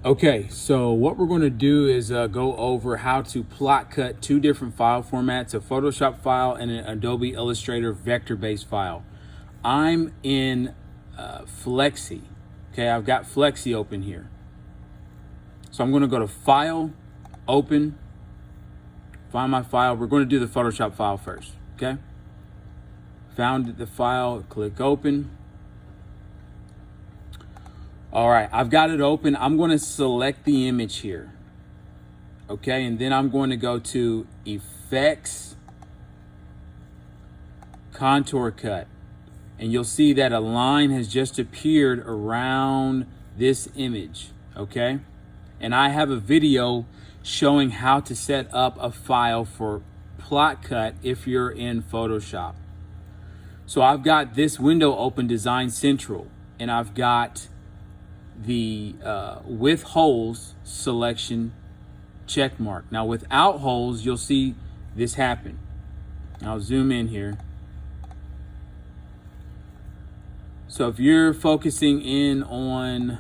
Okay, so what we're going to do is go over how to plot cut two different file formats, a Photoshop file and an Adobe Illustrator vector-based file. I'm in Flexi. Okay, I've got Flexi open here. So I'm going to go to File, Open, find my file. We're going to do the Photoshop file first, okay? Found the file, click Open. All right, I've got it open. I'm going to select the image here. Okay, and then I'm going to go to Effects, Contour Cut. And you'll see that a line has just appeared around this image, okay? And I have a video showing how to set up a file for plot cut if you're in Photoshop. So I've got this window open, Design Central, and I've got the with holes selection check mark. Now without holes, you'll see this happen. I'll zoom in here. So if you're focusing in on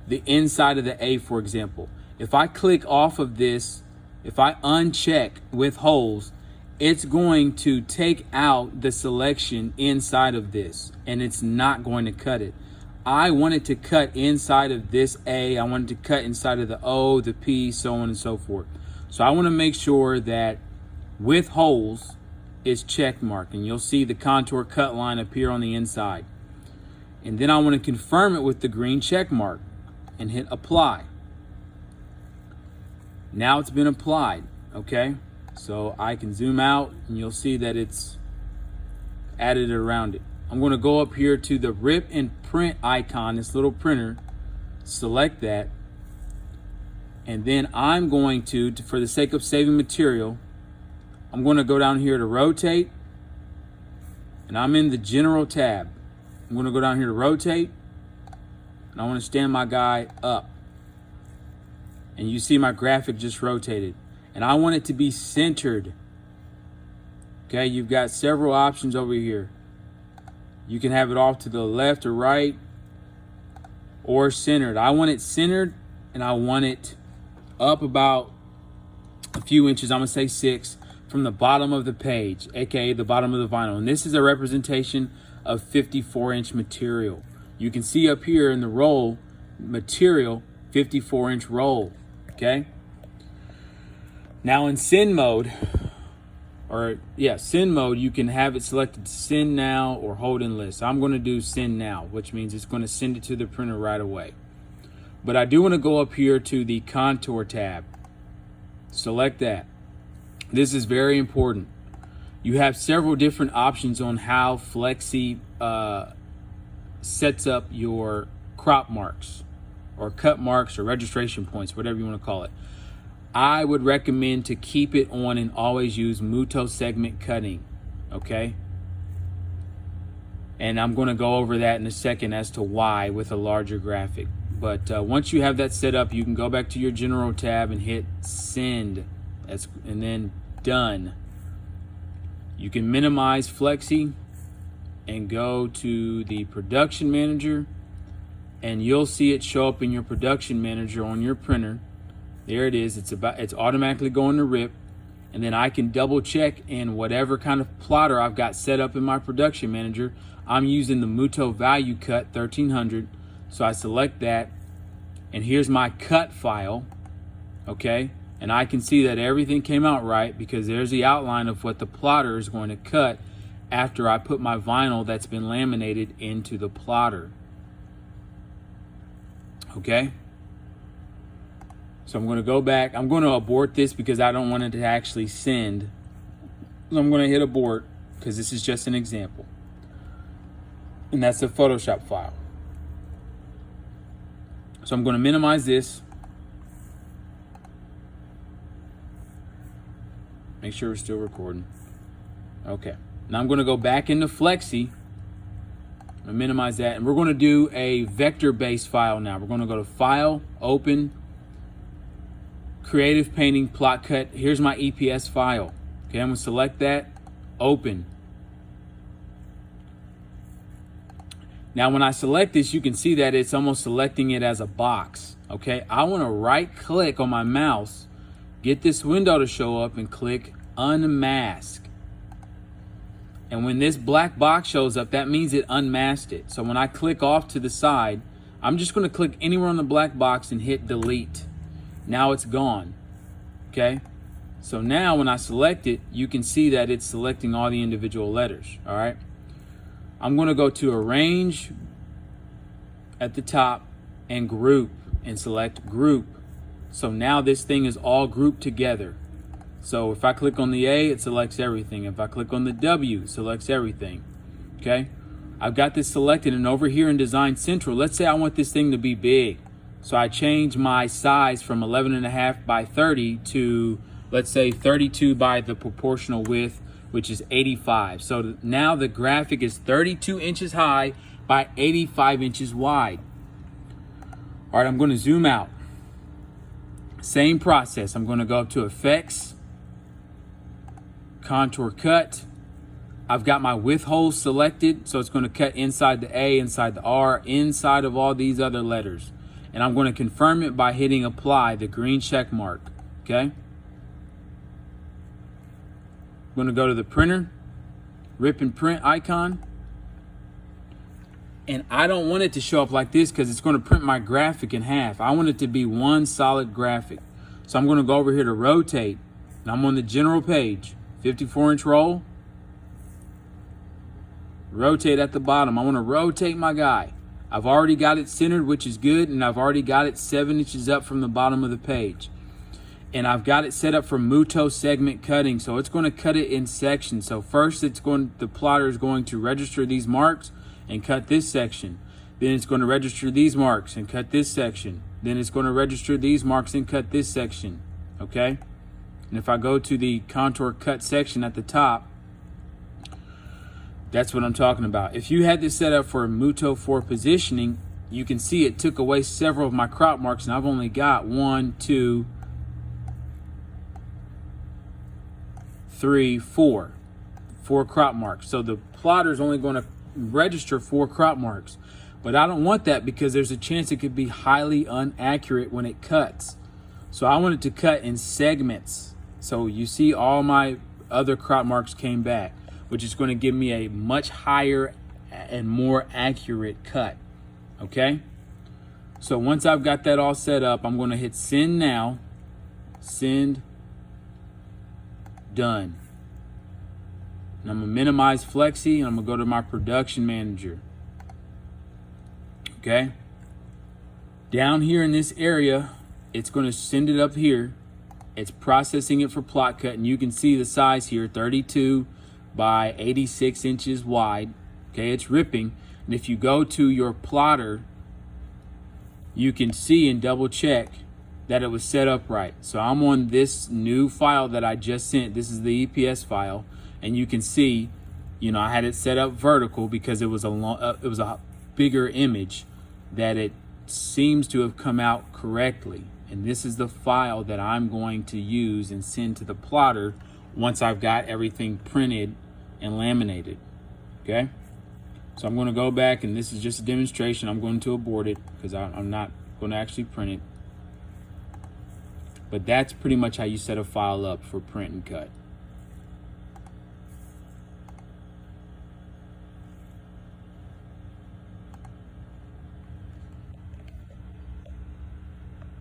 the inside of the A, for example, if I click off of this, if I uncheck with holes, it's going to take out the selection inside of this, and it's not going to cut it. I want it to cut inside of this A. I want it to cut inside of the O, the P, so on and so forth. So I want to make sure that with holes is check marked, and you'll see the contour cut line appear on the inside. And then I want to confirm it with the green check mark and hit apply. Now it's been applied, okay? So I can zoom out and you'll see that it's added around it. I'm going to go up here to the rip and print icon, this little printer, select that, and then I'm going to, for the sake of saving material, I'm going to go down here to rotate, and I'm in the general tab. I'm going to go down here to rotate, and I want to stand my guy up. And you see my graphic just rotated, and I want it to be centered. Okay, you've got several options over here. You can have it off to the left or right or centered. I want it centered, and I want it up about a few inches. I'm gonna say 6 from the bottom of the page, aka the bottom of the vinyl. And this is a representation of 54-inch material. You can see up here in the roll material, 54-inch roll. Okay. Now in send mode, send mode, you can have it selected to send now or hold in list. I'm going to do send now, which means it's going to send it to the printer right away. But I do want to go up here to the contour tab. Select that. This is very important. You have several different options on how Flexi sets up your crop marks or cut marks or registration points, whatever you want to call it. I would recommend to keep it on and always use Muto segment cutting, okay? And I'm going to go over that in a second as to why with a larger graphic. But once you have that set up, you can go back to your general tab and hit send, and then done. You can minimize Flexi and go to the production manager, and you'll see it show up in your production manager on your printer. There it is. It's automatically going to rip, and then I can double check in whatever kind of plotter I've got set up in my production manager. I'm using the Muto Value Cut 1300, so I select that, and here's my cut file, okay? And I can see that everything came out right because there's the outline of what the plotter is going to cut after I put my vinyl that's been laminated into the plotter, okay? So I'm going to go back. I'm going to abort this because I don't want it to actually send. So I'm going to hit abort because this is just an example. And that's a Photoshop file. So I'm going to minimize this. Make sure we're still recording. Okay. Now I'm going to go back into Flexi. I'm going to minimize that. And we're going to do a vector-based file now. We're going to go to File, Open, Creative Painting, Plot Cut. Here's my EPS file. Okay, I'm going to select that, Open. Now, when I select this, you can see that it's almost selecting it as a box. Okay, I want to right click on my mouse, get this window to show up, and click unmask. And when this black box shows up, that means it unmasked it. So when I click off to the side, I'm just going to click anywhere on the black box and hit delete. Now it's gone. Okay, so now when I select it, you can see that it's selecting all the individual letters. All right, I'm going to go to arrange at the top and group and select group. So now this thing is all grouped together. So if I click on the A, it selects everything. If I click on the W, it selects everything. Okay, I've got this selected, and over here in Design Central, let's say I want this thing to be big. So I change my size from 11.5 by 30 to, let's say, 32 by the proportional width, which is 85. So now the graphic is 32 inches high by 85 inches wide. All right, I'm going to zoom out. Same process. I'm going to go up to Effects, Contour Cut. I've got my width holes selected, so it's going to cut inside the A, inside the R, inside of all these other letters. And I'm going to confirm it by hitting Apply, the green check mark. Okay? I'm going to go to the printer, rip and print icon. And I don't want it to show up like this because it's going to print my graphic in half. I want it to be one solid graphic. So I'm going to go over here to rotate, and I'm on the general page, 54-inch roll. Rotate at the bottom. I want to rotate my guy. I've already got it centered, which is good, and I've already got it 7 inches up from the bottom of the page. And I've got it set up for Muto segment cutting, so it's going to cut it in sections. So first, the plotter is going to register these marks and cut this section. Then it's going to register these marks and cut this section. Then it's going to register these marks and cut this section. Okay? And if I go to the contour cut section at the top, that's what I'm talking about. If you had this set up for Muto 4 positioning, you can see it took away several of my crop marks, and I've only got 1, 2, 3, 4 crop marks. So the plotter is only going to register 4 crop marks, but I don't want that because there's a chance it could be highly inaccurate when it cuts. So I want it to cut in segments. So you see all my other crop marks came back, which is going to give me a much higher and more accurate cut. Okay, so once I've got that all set up, I'm going to hit send now. Send. Done. And I'm going to minimize flexi, and I'm going to go to my production manager. Okay, down here in this area, it's going to send it up here. It's processing it for plot cut, and you can see the size here, 32 by 86 inches wide. Okay, it's ripping. And if you go to your plotter, you can see and double check that it was set up right. So I'm on this new file that I just sent. This is the EPS file, and you can see, you know, I had it set up vertical because it was a bigger image, that it seems to have come out correctly. And this is the file that I'm going to use and send to the plotter once I've got everything printed and laminated. Okay, so I'm going to go back, and this is just a demonstration. I'm going to abort it because I'm not going to actually print it. But that's pretty much how you set a file up for print and cut.